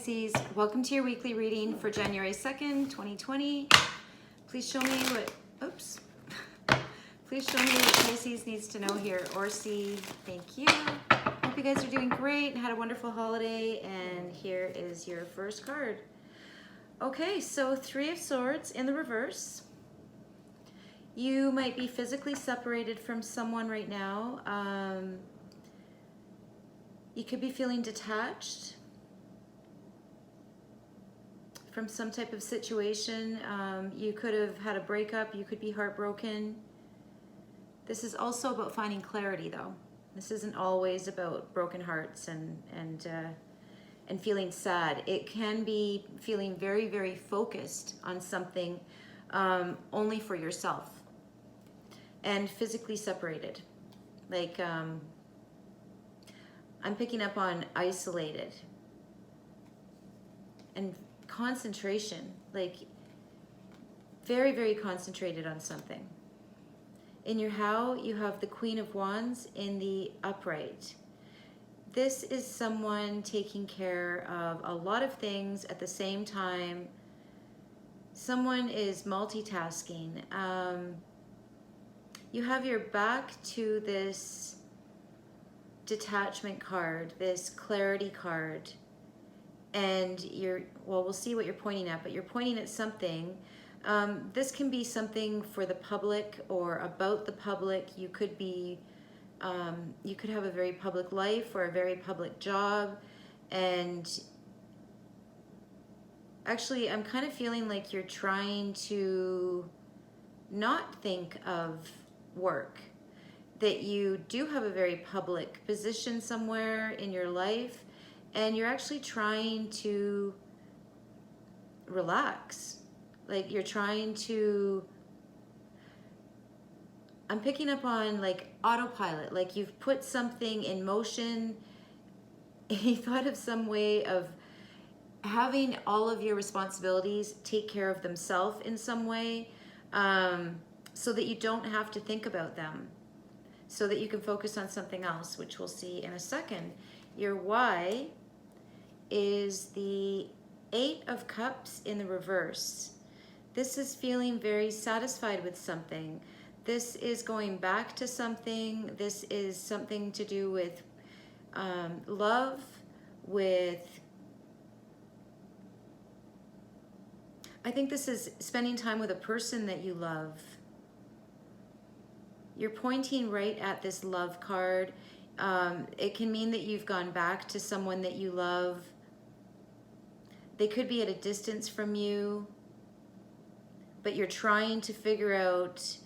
Pisces, welcome to your weekly reading for January 2nd, 2020. Please show me Please show me what Pisces needs to know here or see. Thank you. Hope you guys are doing great and had a wonderful holiday. And here is your first card. Okay, so Three of Swords in the reverse. You might be physically separated from someone right now. You could be feeling detached from some type of situation. You could have had a breakup. You could be heartbroken. This is also about finding clarity, though. This isn't always about broken hearts and feeling sad. It can be feeling very, very focused on something only for yourself and physically separated. Like, I'm picking up on isolated and concentration, like very, very concentrated on something. In your how, you have the Queen of Wands in the upright. This is someone taking care of a lot of things at the same time. Someone is multitasking. You have your back to this detachment card, this clarity card. And we'll see what you're pointing at, but you're pointing at something. This can be something for the public or about the public. You could have a very public life or a very public job. And actually, I'm kind of feeling like you're trying to not think of work, that you do have a very public position somewhere in your life, and you're actually trying to relax. Like you're trying to, I'm picking up on like autopilot, like you've put something in motion. You thought of some way of having all of your responsibilities take care of themselves in some way, so that you don't have to think about them, so that you can focus on something else, which we'll see in a second. Your why is the Eight of Cups in the reverse. This is feeling very satisfied with something. This is going back to something. This is something to do with love, I think this is spending time with a person that you love. You're pointing right at this love card. It can mean that you've gone back to someone that you love. They could be at a distance from you, but you're trying to figure out,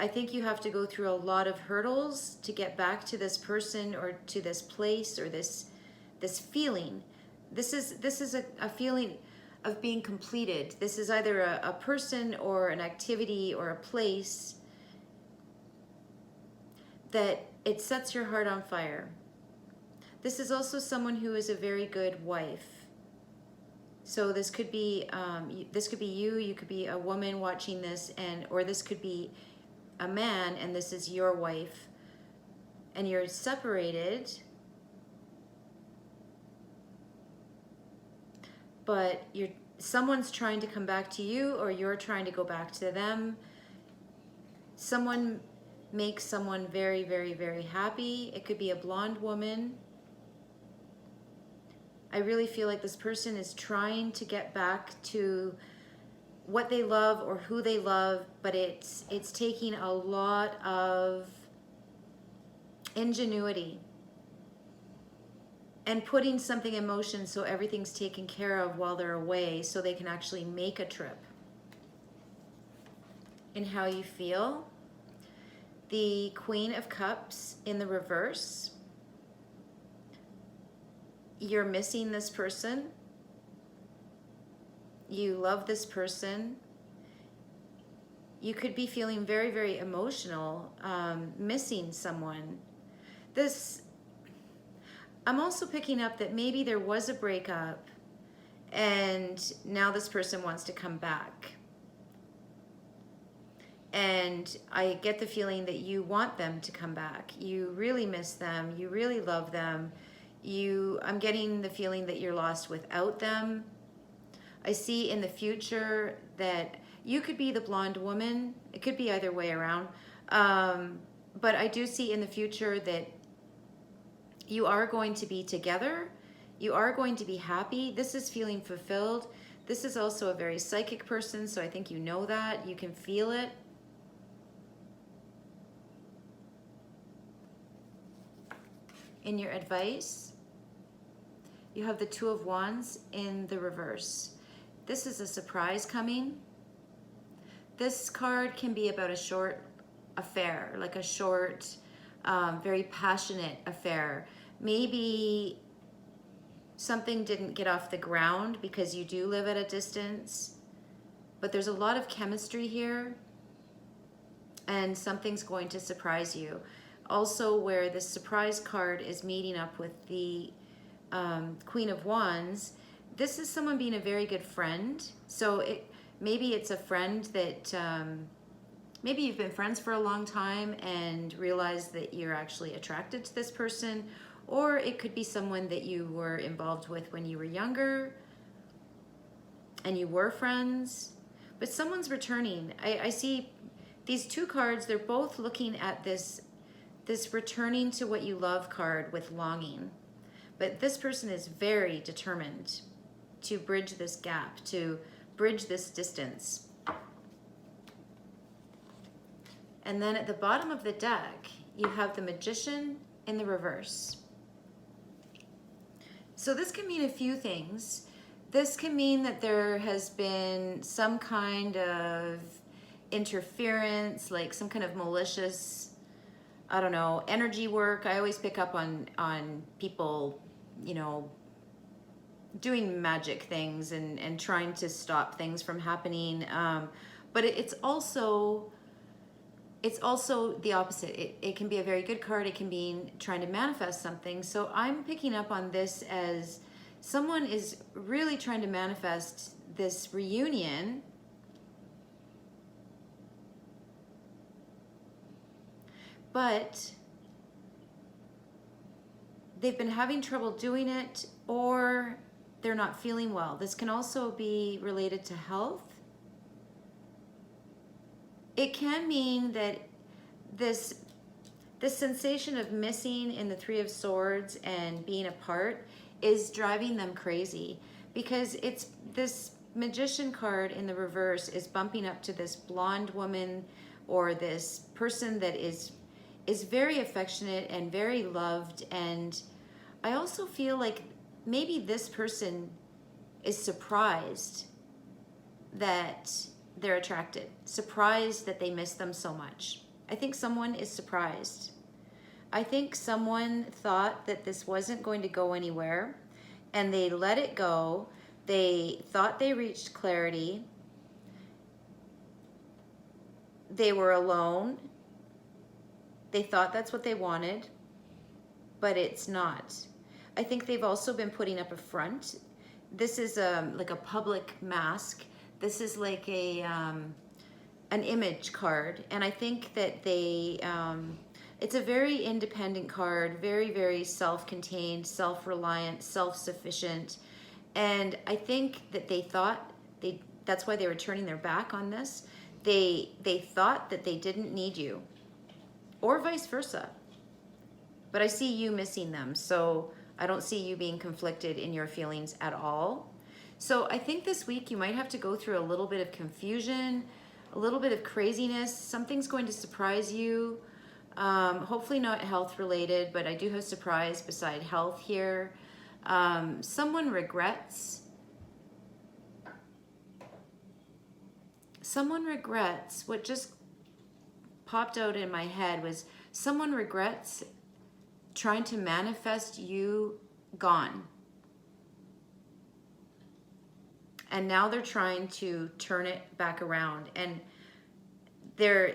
I think you have to go through a lot of hurdles to get back to this person or to this place or this feeling. This is a feeling of being completed. This is either a person or an activity or a place that it sets your heart on fire. This is also someone who is a very good wife. So this could be you. You could be a woman watching this, or this could be a man, and this is your wife, and you're separated, but someone's trying to come back to you, or you're trying to go back to them. Someone makes someone very, very, very happy. It could be a blonde woman. I really feel like this person is trying to get back to what they love or who they love, but it's taking a lot of ingenuity and putting something in motion so everything's taken care of while they're away, so they can actually make a trip. And how you feel. The Queen of Cups in the reverse. You're missing this person. You love this person. You could be feeling very, very emotional, missing someone. I'm also picking up that maybe there was a breakup and now this person wants to come back. And I get the feeling that you want them to come back. You really miss them. You really love them. I'm getting the feeling that you're lost without them. I see in the future that you could be the blonde woman. It could be either way around. But I do see in the future that you are going to be together. You are going to be happy. This is feeling fulfilled. This is also a very psychic person, so I think you know that. You can feel it. In your advice, you have the Two of Wands in the reverse. This is a surprise coming. This card can be about a short affair, like a short, very passionate affair. Maybe something didn't get off the ground because you do live at a distance, but there's a lot of chemistry here and something's going to surprise you. Also, where the surprise card is meeting up with the Queen of Wands, this is someone being a very good friend. So maybe it's a friend that maybe you've been friends for a long time and realized that you're actually attracted to this person, or it could be someone that you were involved with when you were younger and you were friends, but someone's returning. I see these two cards, they're both looking at this returning to what you love card with longing. But this person is very determined to bridge this gap, to bridge this distance. And then at the bottom of the deck, you have the Magician in the reverse. So this can mean a few things. This can mean that there has been some kind of interference, like some kind of malicious, I don't know, energy work. I always pick up on people, you know, doing magic things and trying to stop things from happening. But it's also the opposite. It can be a very good card. It can be trying to manifest something. So I'm picking up on this as someone is really trying to manifest this reunion. But they've been having trouble doing it, or they're not feeling well. This can also be related to health. It can mean that this sensation of missing in the Three of Swords and being apart is driving them crazy, because it's this Magician card in the reverse is bumping up to this blonde woman or this person that is very affectionate and very loved. And I also feel like maybe this person is surprised that they're attracted, surprised that they miss them so much. I think someone is surprised. I think someone thought that this wasn't going to go anywhere and they let it go. They thought they reached clarity. They were alone. They thought that's what they wanted, but it's not. I think they've also been putting up a front. This is like a public mask. This is like an image card, and I think that they it's a very independent card, very, very self-contained, self-reliant, self-sufficient, and I think that they thought that's why they were turning their back on this. They thought that they didn't need you, or vice versa. But I see you missing them, so I don't see you being conflicted in your feelings at all. So I think this week you might have to go through a little bit of confusion, a little bit of craziness. Something's going to surprise you. Hopefully not health related, but I do have surprise beside health here. Someone regrets. Someone regrets. What just popped out in my head was someone regrets trying to manifest you gone. And now they're trying to turn it back around, and they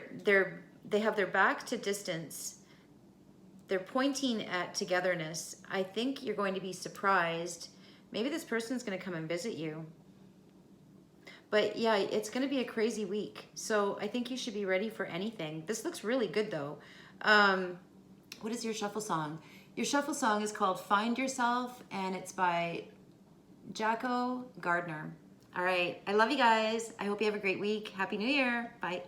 have their back to distance. They're pointing at togetherness. I think you're going to be surprised. Maybe this person's going to come and visit you. But yeah, it's going to be a crazy week. So I think you should be ready for anything. This looks really good though. What is your shuffle song? Your shuffle song is called Find Yourself, and it's by Jacco, Gardner. All right. I love you guys. I hope you have a great week. Happy New Year. Bye.